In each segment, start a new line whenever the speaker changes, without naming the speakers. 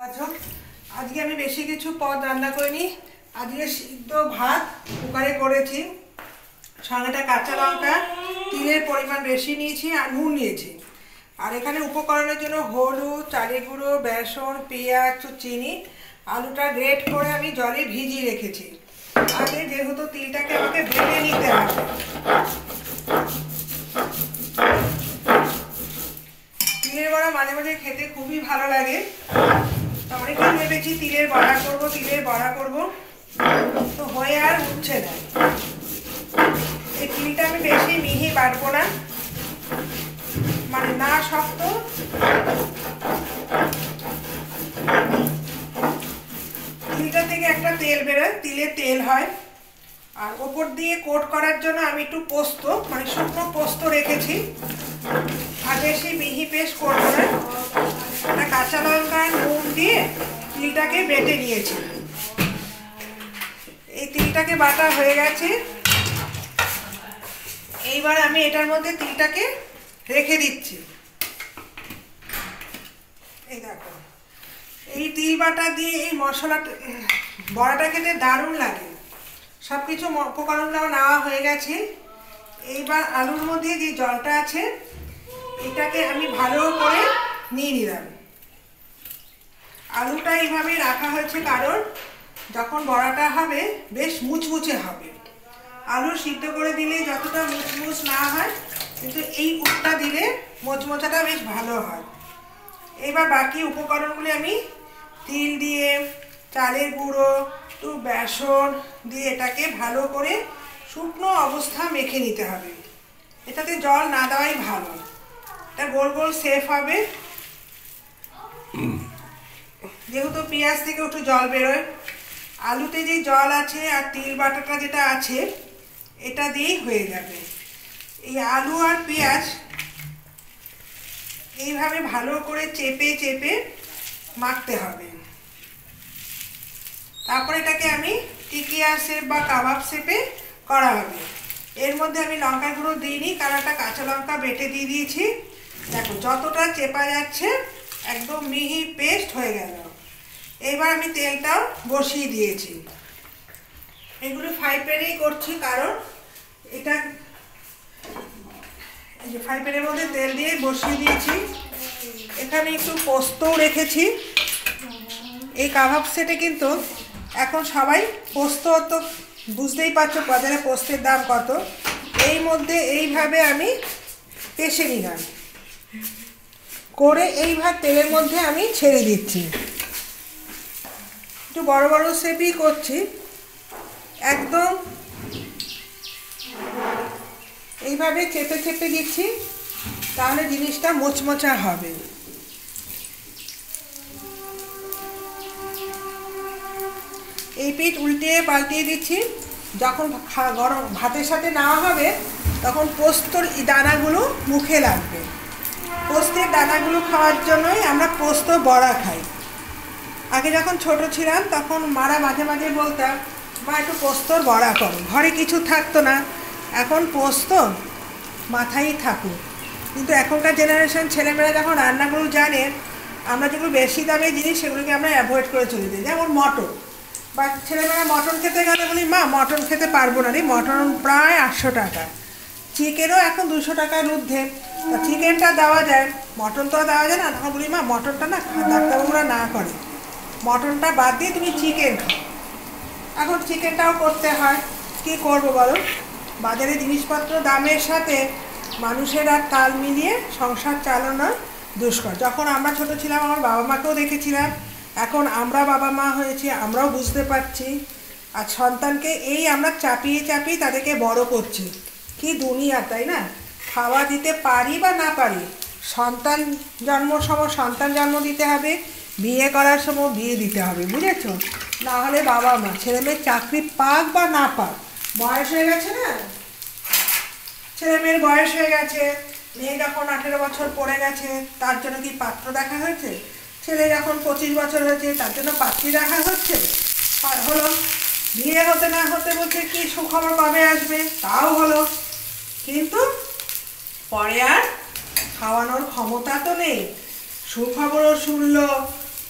আচ্ছা, আজকে আমি বেশি কিছু পদ রান্না করিনি। আজকে সিদ্ধ ভাত কুকারে করেছি, সঙ্গেটা কাঁচা লঙ্কা, তিলের পরিমাণ বেশি নিয়েছি আর নুন নিয়েছি। আর এখানে উপকরণের জন্য হলুদ, চালের গুঁড়ো, বেসন, পেঁয়াজ, চিনি, আলুটা গ্রেট করে আমি জলে ভিজিয়ে রেখেছি। আগে যেহেতু তিলটাকে আমাকে বেটে নিতে হবে। তিলের বড়া মাঝে মাঝে খেতে খুবই ভালো লাগে। অনেকদিন ভেবেছি তিলের বড়া করবো, তো হয়ে আর উঠছে না। এই তিলটা আমি বেশি মিহি বাটবো না, মানে না শক্ত। তিলটা থেকে একটা তেল বেরোয়, তিলের তেল হয়। আর ওপর দিয়ে কোট করার জন্য আমি একটু পোস্ত, মানে শুকনো পোস্ত রেখেছি। আর বেশি মিহি পেস্ট করবো না। একটা কাঁচা লঙ্কা নুন দিয়ে তিলটাকে বেটে নিয়েছি। এই তিলটাকে বাটা হয়ে গেছে। এইবার আমি এটার মধ্যে তিলটাকে রেখে দিচ্ছি। এই দেখো, এই তিল বাটা দিয়ে এই মশলাটা, বড়াটা খেতে দারুণ লাগে। সব কিছু উপকরণগুলো নেওয়া হয়ে গেছে। এইবার আলুর মধ্যে যে জলটা আছে এটাকে আমি ভালো করে নিয়ে নিলাম। আলুটা এইভাবে রাখা হয়েছে কারণ যখন বড়াটা হবে বেশ মুচমুচে হবে। আলু সিদ্ধ করে দিলে যতটা মুচমুচ না হয়, কিন্তু এই উটটা দিলে মোচমোচাটা বেশ ভালো হয়। এবার বাকি উপকরণগুলি আমি তিল দিয়ে, চালের গুঁড়ো, একটু বেসন দিয়ে এটাকে ভালো করে শুকনো অবস্থা মেখে নিতে হবে। এটাতে জল না দেওয়াই ভালো। এটা গোল গোল সেফ হবে। যেহেতু পেঁয়াজ থেকে একটু জল বেরোয়, আলুতে যে জল আছে আর তিল বাটাটা যেটা আছে এটা দিয়েই হয়ে যাবে। এই আলু আর পেঁয়াজ এইভাবে ভালো করে চেপে চেপে মাখতে হবে। তারপর এটাকে আমি টিকিয়া শেপ বা কাবাব শেপে করা হবে। এর মধ্যে আমি লঙ্কা গুঁড়ো দিইনি, কারণ একটা কাঁচা লঙ্কা বেটে দিয়ে দিয়েছি। দেখো যতটা চেপা যাচ্ছে একদম মিহি পেস্ট হয়ে গেল। এবার আমি তেলটাও বসিয়ে দিয়েছি। এগুলো ফ্রাই প্যানেই করছি, কারণ এটা এই যে ফ্রাই প্যানের মধ্যে তেল দিয়ে বসিয়ে দিয়েছি। এখানে একটু পোস্তও রেখেছি। এই কাবাব সেটে কিন্তু এখন সবাই পোস্ত, তো বুঝতেই পারছো বাজারে পোস্তের দাম কত। এই মধ্যে এইভাবে আমি পেষে নিলাম, করে এইভাবে তেলের মধ্যে আমি ছেড়ে দিচ্ছি। একটু বড় বড় শেপই করছি, একদম এইভাবে চেপে চেপে দিচ্ছি, তাহলে জিনিসটা মোচমোচা হবে। এই পিঠ উল্টিয়ে পাল্টিয়ে দিচ্ছি। যখন গরম ভাতের সাথে নেওয়া হবে তখন পোস্তর দানাগুলো মুখে লাগবে। পোস্তের দানাগুলো খাওয়ার জন্যই আমরা পোস্ত বড়া খাই। আগে যখন ছোট ছিলাম তখন মারা মাঝে মাঝে বলতাম, মা একটু পোস্তর বড়া করো। ঘরে কিছু থাকতো না, এখন পোস্ত মাথায় থাকুক। কিন্তু এখনকার জেনারেশন ছেলেমেয়েরা যখন রান্নাগুলো জানে, আমরা যেগুলো বেশি দামের জিনিস সেগুলোকে আমরা অ্যাভয়েড করে চলে যাই। যেমন মটন, বা ছেলেমেয়েরা মটন খেতে গেলে বলি, মা মটন খেতে পারবো না রে, মটন প্রায় 800 টাকা। চিকেনও এখন 200 টাকার ঊর্ধ্বে। চিকেনটা দেওয়া যায়, মটন তো দেওয়া যায় না। তখন বলি, মা মটনটা না ডাক্তারবাবুরা না করে, মটনটা বাদ দিয়ে তুমি চিকেন খাও। এখন চিকেনটাও করতে হয়, কী করবো বলো। বাজারে জিনিসপত্র দামের সাথে মানুষের আর তাল মিলিয়ে সংসার চালানো দুষ্কর। যখন আমরা ছোট ছিলাম আমার বাবা মাকেও দেখেছিলাম, এখন আমরা বাবা মা হয়েছি, আমরাও বুঝতে পারছি। আর সন্তানকে এই আমরা চাপিয়ে চাপিয়ে তাদেরকে বড় করছি। কি দুনিয়া, তাই না? খাওয়া দিতে পারি বা না পারি, সন্তান জন্মর সময় সন্তান জন্ম দিতে হবে, বিয়ে করার সময় বিয়ে দিতে হবে, বুঝেছো? না হলে বাবা মা, ছেলে মেয়ের চাকরি পাক বা না পাক, বয়স হয়ে গেছে না, ছেলে মেয়ের বয়স হয়ে গেছে। মেয়ে যখন 18 বছর পড়ে গেছে তার জন্য কি পাত্র দেখা হয়েছে? ছেলে যখন 25 বছর হয়েছে তার জন্য পাত্রী দেখা হচ্ছে? হলো। বিয়ে হতে না হতে বলছে কি সুখবর কবে আসবে, তাও হলো। কিন্তু পরে আর খাওয়ানোর ক্ষমতা তো নেই। সুখবরও শুনলো,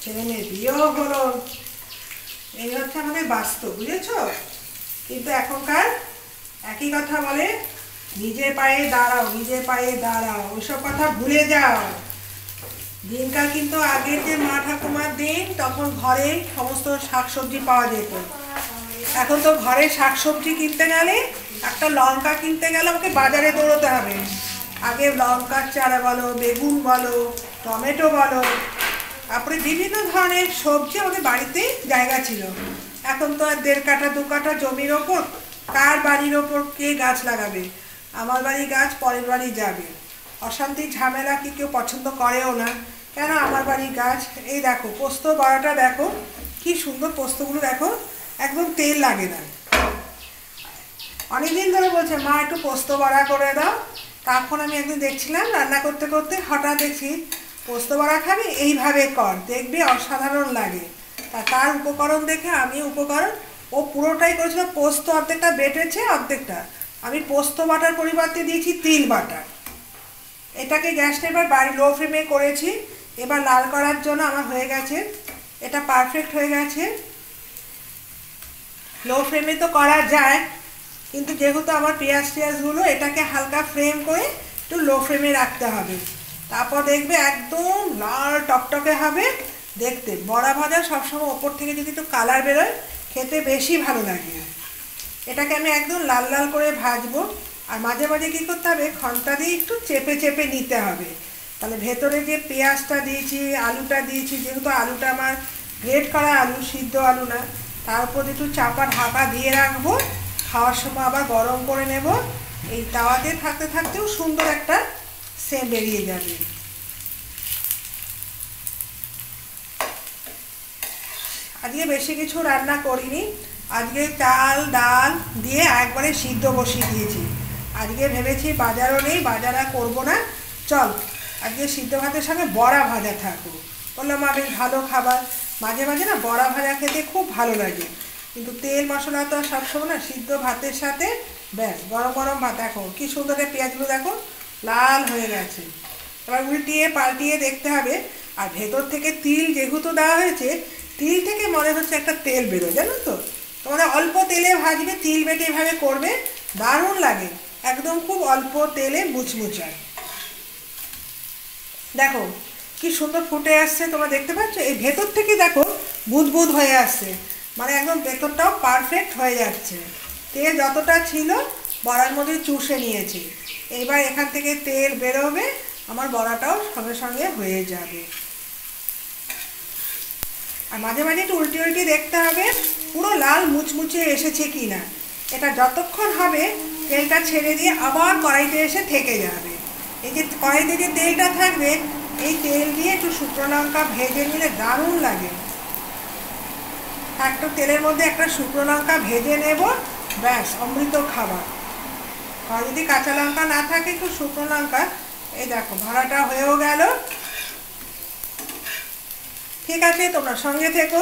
ছেলে মেয়ের বিয়েও হলো। এই হচ্ছে আমাদের বাস্তব, বুঝেছ? কিন্তু এখনকার একই কথা বলে, নিজের পায়ে দাঁড়াও, নিজের পায়ে দাঁড়াও, ওইসব কথা ভুলে যাও। দিনকাল কিন্তু আগের যে মা ঠাকুমার দিন, তখন ঘরে সমস্ত শাকসবজি পাওয়া যেত। এখন তো ঘরে শাকসবজি কিনতে গেলে, একটা লঙ্কা কিনতে গেলে আমাকে বাজারে দৌড়তে হবে। আগে লঙ্কার চারা বলো, বেগুন বলো, টমেটো বলো, তারপরে বিভিন্ন ধরনের সবজি আমাদের বাড়িতে জায়গা ছিল। এখন তো আর 1.5 কাঠা 2 কাঠা জমির ওপর কার বাড়ির ওপর কে গাছ লাগাবে? আমার বাড়ির গাছ পরের বাড়ি যাবে। অশান্তি ঝামেলা কি কেউ পছন্দ করেও না। কেন আমার বাড়ির গাছ? এই দেখো পোস্ত বড়াটা দেখো, কি সুন্দর পোস্তগুলো দেখো, একদম তেল লাগে না। অনেকদিন ধরে বলছে মা একটু পোস্ত বড়া করে দাও। তখন আমি একদিন দেখছিলাম রান্না করতে করতে, হঠাৎ দেখছি পোস্ত বড়া খাবি, এইভাবে কর, দেখবি অসাধারণ লাগে। তার উপকরণ দেখে আমি ও পুরোটাই করেছিল, পোস্ত অর্ধেকটা বেটেছে, অর্ধেকটা আমি পোস্ত বাটার পরিবর্তে দিয়েছি তিল বাটা। এটাকে গ্যাসটা এবার লো ফ্লেমে করেছি। এবার লাল করার জন্য আমার হয়ে গেছে, এটা পারফেক্ট হয়ে গেছে। লো ফ্লেমে তো করা যায়, কিন্তু যেহেতু আমার পেঁয়াজগুলো এটাকে হালকা ফ্লেম করে একটু লো ফ্লেমে রাখতে হবে। তারপর দেখবে একদম লাল টকটকে হবে দেখতে। বড়া ভাজা সবসময় ওপর থেকে যদি একটু কালার বেরোয়, খেতে বেশি ভালো লাগে। এটাকে আমি একদম লাল লাল করে ভাজবো। আর মাঝে মাঝে কী করতে হবে, খন্তা দিয়ে একটু চেপে চেপে নিতে হবে। তাহলে ভেতরে যে পেঁয়াজটা দিয়েছি, আলুটা দিয়েছি, যেহেতু আলুটা আমার গ্রেট করা আলু, সিদ্ধ আলু না, তার উপর একটু চাপা ঢাকা দিয়ে রাখবো। খাওয়ার সময় আবার গরম করে নেব। এই তাওয়াতে থাকতে থাকতেও সুন্দর একটা সেন্ট বেরিয়ে যাবে। আজকে বেশি কিছু রান্না করিনি। আজকে চাল ডাল দিয়ে একবারে সিদ্ধ বসিয়ে দিয়েছি। আজকে ভেবেছি বাজারও নেই, বাজার আর করবো না, চল আজকে সিদ্ধ ভাতের সঙ্গে বড়া ভাজা থাকুক। বললাম মা বেশ ভালো খাবার, মাঝে মাঝে না বড়া ভাজা খেতে খুব ভালো লাগে। কিন্তু তেল মশলা তো সবসময় না, সিদ্ধ ভাতের সাথে ব্যাস গরম গরম ভাত। দেখো কি সুন্দর পেঁয়াজগুলো দেখো লাল হয়ে গেছে। এবার উল্টিয়ে পাল্টিয়ে দেখতে হবে। আর ভেতর থেকে তিল যেহেতু দেওয়া হয়েছে, তিল থেকে মনে হচ্ছে একটা তেল বেরোয়, জানো তো? তোমাদের অল্প তেলে ভাজবে, তিল বেটে এভাবে করবে, দারুণ লাগে। একদম খুব অল্প তেলে মুচমুচায়। দেখো কি সুন্দর ফুটে আসছে, তোমরা দেখতে পাচ্ছ? এই ভেতর থেকে দেখো বুদবুদ হয়ে আসছে, মানে একদম ভেতরটাও পারফেক্ট হয়ে যাচ্ছে। তেল যতটা ছিল বড়ার মধ্যে চুষে নিয়েছি। এবার এখান থেকে তেল বেরোবে, আমার বড়াটাও সঙ্গে সঙ্গে হয়ে যাবে। আর মাঝে মাঝে একটু উল্টে উল্টে দেখতে হবে পুরো লাল মুচমুচে এসেছে কি না। এটা যতক্ষণ হবে তেলটা ছেড়ে দিয়ে আবার কড়াইতে এসে থেকে যাবে। এই যে কড়াইতে যে তেলটা থাকবে, এই তেল দিয়ে একটু শুকনো লঙ্কা ভেজে নিলে দারুণ লাগে। একটু তেলের মধ্যে একটা শুকনো লঙ্কা ভেজে নেব, ব্যাস অমৃত খাবার। আর যদি কাঁচা লঙ্কা না থাকে, একটু শুকনো লঙ্কা, এই দেখো ভাড়াটা হয়েও গেল। ঠিক আছে, তোমরা সঙ্গে থেকো।